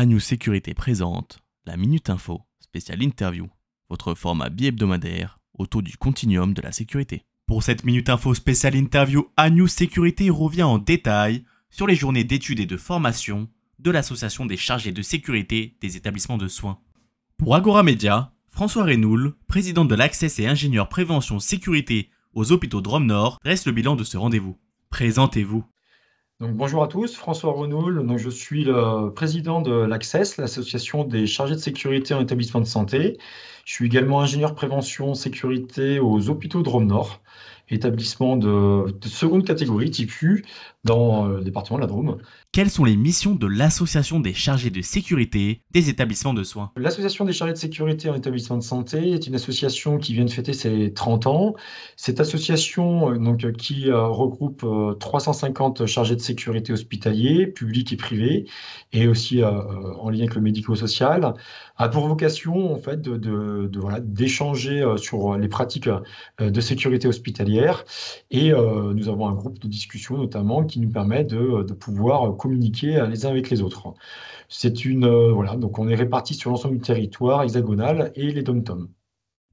Agnew Sécurité présente la Minute Info, spéciale interview, votre format bi-hebdomadaire autour du continuum de la sécurité. Pour cette Minute Info spéciale interview, Agnew Sécurité revient en détail sur les journées d'études et de formation de l'Association des chargés de sécurité des établissements de soins. Pour Agora Média, François Reynoul, président de l'Access et ingénieur prévention sécurité aux hôpitaux Drôme Nord, dresse le bilan de ce rendez-vous. Présentez-vous. Donc, bonjour à tous, François Renoul. Donc, je suis le président de l'ACCESS, l'association des chargés de sécurité en établissement de santé. Je suis également ingénieur prévention sécurité aux hôpitaux Drôme Nord, établissement de seconde catégorie, TICU, dans le département de la Drôme. Quelles sont les missions de l'Association des chargés de sécurité des établissements de soins? L'association des chargés de sécurité en établissement de santé est une association qui vient de fêter ses 30 ans. Cette association qui regroupe 350 chargés de sécurité hospitaliers, publics et privés, et aussi en lien avec le médico-social, a pour vocation en fait voilà, d'échanger sur les pratiques de sécurité hospitalière. Et nous avons un groupe de discussion notamment qui nous permet de pouvoir communiquer les uns avec les autres. Voilà, donc on est répartis sur l'ensemble du territoire hexagonal et les dom-toms.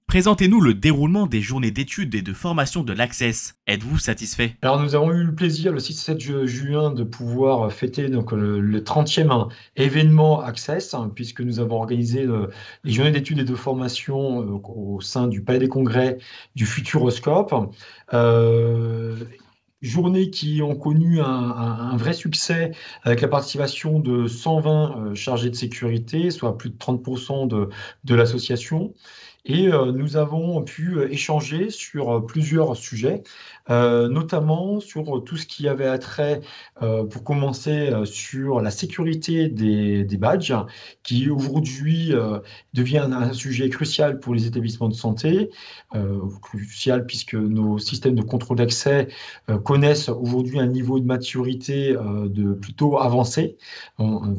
Présentez-nous le déroulement des journées d'études et de formation de l'Access. Êtes-vous satisfait? Alors nous avons eu le plaisir le 6-7 juin de pouvoir fêter donc, le 30e événement Access, puisque nous avons organisé les journées d'études et de formation au sein du Palais des Congrès du Futuroscope. Journées qui ont connu un vrai succès avec la participation de 120 chargés de sécurité, soit plus de 30% de l'association. Et nous avons pu échanger sur plusieurs sujets, notamment sur tout ce qui avait attrait, pour commencer, sur la sécurité des badges, qui aujourd'hui devient un sujet crucial pour les établissements de santé, crucial puisque nos systèmes de contrôle d'accès connaissent aujourd'hui un niveau de maturité de plutôt avancé.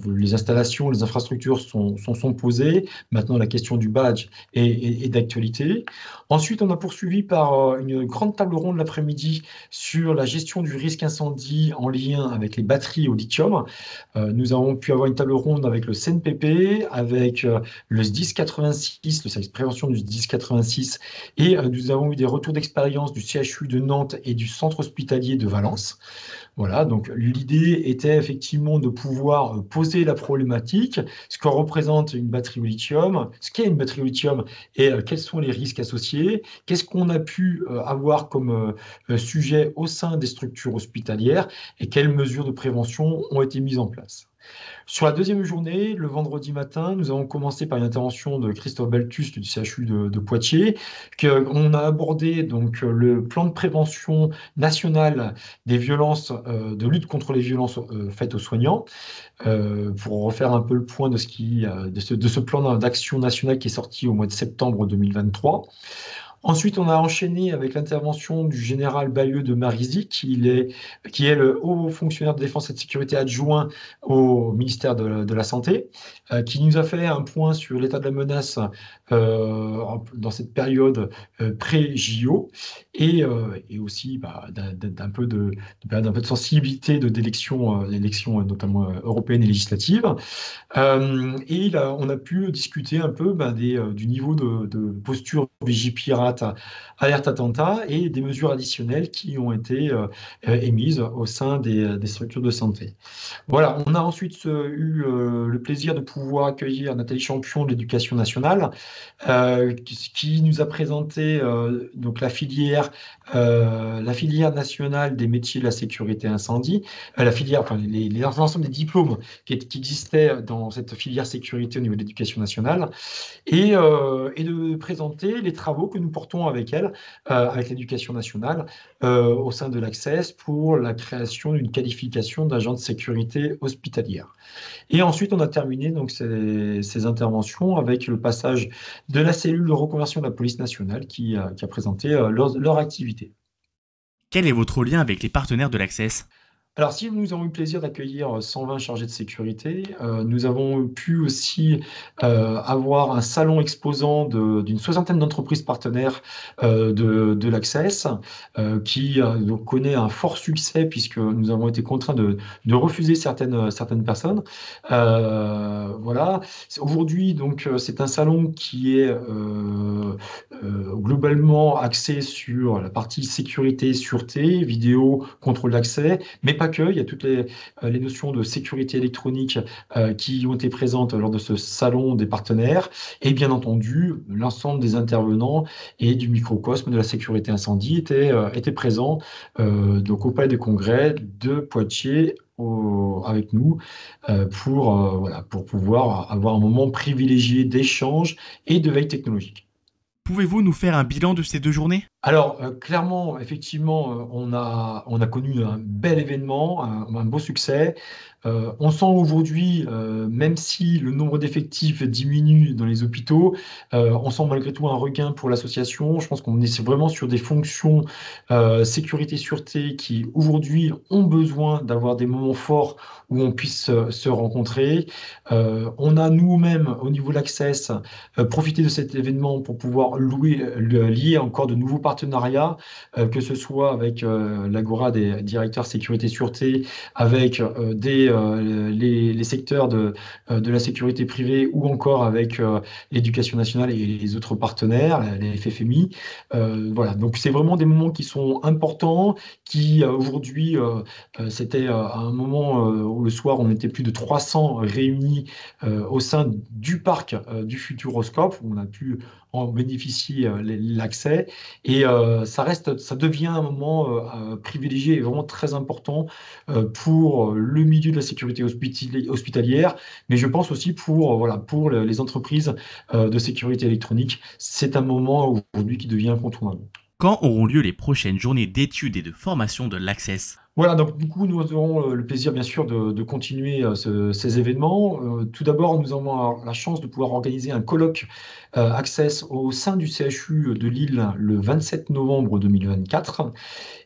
Les installations, les infrastructures sont posées. Maintenant, la question du badge est d'actualité. Ensuite, on a poursuivi par une grande table ronde l'après-midi sur la gestion du risque incendie en lien avec les batteries au lithium. Nous avons pu avoir une table ronde avec le CNPP, avec le SDIS 86, le service de prévention du SDIS 86, et nous avons eu des retours d'expérience du CHU de Nantes et du centre hospitalier de Valence. Voilà, donc l'idée était effectivement de pouvoir poser la problématique, ce que représente une batterie au lithium, ce qu'est une batterie au lithium et quels sont les risques associés, qu'est-ce qu'on a pu avoir comme sujet au sein des structures hospitalières et quelles mesures de prévention ont été mises en place. Sur la deuxième journée, le vendredi matin, nous avons commencé par une intervention de Christophe Baltus du CHU de Poitiers, on a abordé donc le plan de prévention national des violences, de lutte contre les violences faites aux soignants, pour refaire un peu le point de ce plan d'action national qui est sorti au mois de septembre 2023. Ensuite, on a enchaîné avec l'intervention du général Bayeux de Marisy, qui est le haut fonctionnaire de défense et de sécurité adjoint au ministère de la Santé, qui nous a fait un point sur l'état de la menace dans cette période pré-JO et aussi d'un peu de sensibilité d'élections notamment européennes et législatives. Et là, on a pu discuter un peu du niveau de posture Vigipirate, alerte attentat et des mesures additionnelles qui ont été émises au sein des structures de santé. Voilà, on a ensuite eu le plaisir de pouvoir accueillir Nathalie Champion de l'Éducation nationale, qui nous a présenté donc la filière nationale des métiers de la sécurité incendie, l'ensemble des diplômes qui existaient dans cette filière sécurité au niveau de l'éducation nationale, et de présenter les travaux que nous portons avec elle, avec l'éducation nationale, au sein de l'Access pour la création d'une qualification d'agent de sécurité hospitalière. Et ensuite, on a terminé donc ces interventions avec le passage de la cellule de reconversion de la police nationale qui a présenté leur activité. Quel est votre lien avec les partenaires de l'Access? Alors, si nous avons eu le plaisir d'accueillir 120 chargés de sécurité, nous avons pu aussi avoir un salon exposant d'une soixantaine d'entreprises partenaires de l'Access, qui donc connaît un fort succès puisque nous avons été contraints de refuser certaines personnes. voilà. Aujourd'hui, donc, c'est un salon qui est globalement axé sur la partie sécurité, sûreté, vidéo, contrôle d'accès, mais pas que. Il y a toutes les notions de sécurité électronique qui ont été présentes lors de ce salon des partenaires, et bien entendu, l'ensemble des intervenants et du microcosme de la sécurité incendie étaient présents donc au Palais des Congrès de Poitiers avec nous voilà, pour pouvoir avoir un moment privilégié d'échange et de veille technologique. Pouvez-vous nous faire un bilan de ces 2 journées? Alors, clairement, effectivement, on a connu un bel événement, un beau succès. On sent aujourd'hui, même si le nombre d'effectifs diminue dans les hôpitaux, on sent malgré tout un regain pour l'association. Je pense qu'on est vraiment sur des fonctions sécurité, sûreté qui aujourd'hui ont besoin d'avoir des moments forts où on puisse se rencontrer. On a nous-mêmes, au niveau de l'Access, profité de cet événement pour pouvoir lier encore de nouveaux partenariats, que ce soit avec l'Agora des directeurs sécurité-sûreté, avec les secteurs de la sécurité privée ou encore avec l'éducation nationale et les autres partenaires, les FFMI. Voilà, donc c'est vraiment des moments qui sont importants, qui aujourd'hui, c'était à un moment où le soir, on était plus de 300 réunis au sein du parc du Futuroscope, où on a pu en bénéficier l'accès. Et ça devient un moment privilégié et vraiment très important pour le milieu de la sécurité hospitalière, mais je pense aussi voilà, pour les entreprises de sécurité électronique. C'est un moment aujourd'hui qui devient incontournable. Quand auront lieu les prochaines journées d'études et de formation de l'Access? Voilà, donc du coup, nous aurons le plaisir, bien sûr, de continuer ces événements. Tout d'abord, nous avons la chance de pouvoir organiser un colloque Access au sein du CHU de Lille le 27 novembre 2024.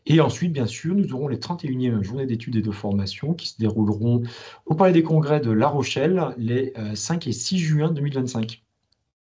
Et ensuite, bien sûr, nous aurons les 31e journées d'études et de formation qui se dérouleront au Palais des Congrès de La Rochelle les 5 et 6 juin 2025.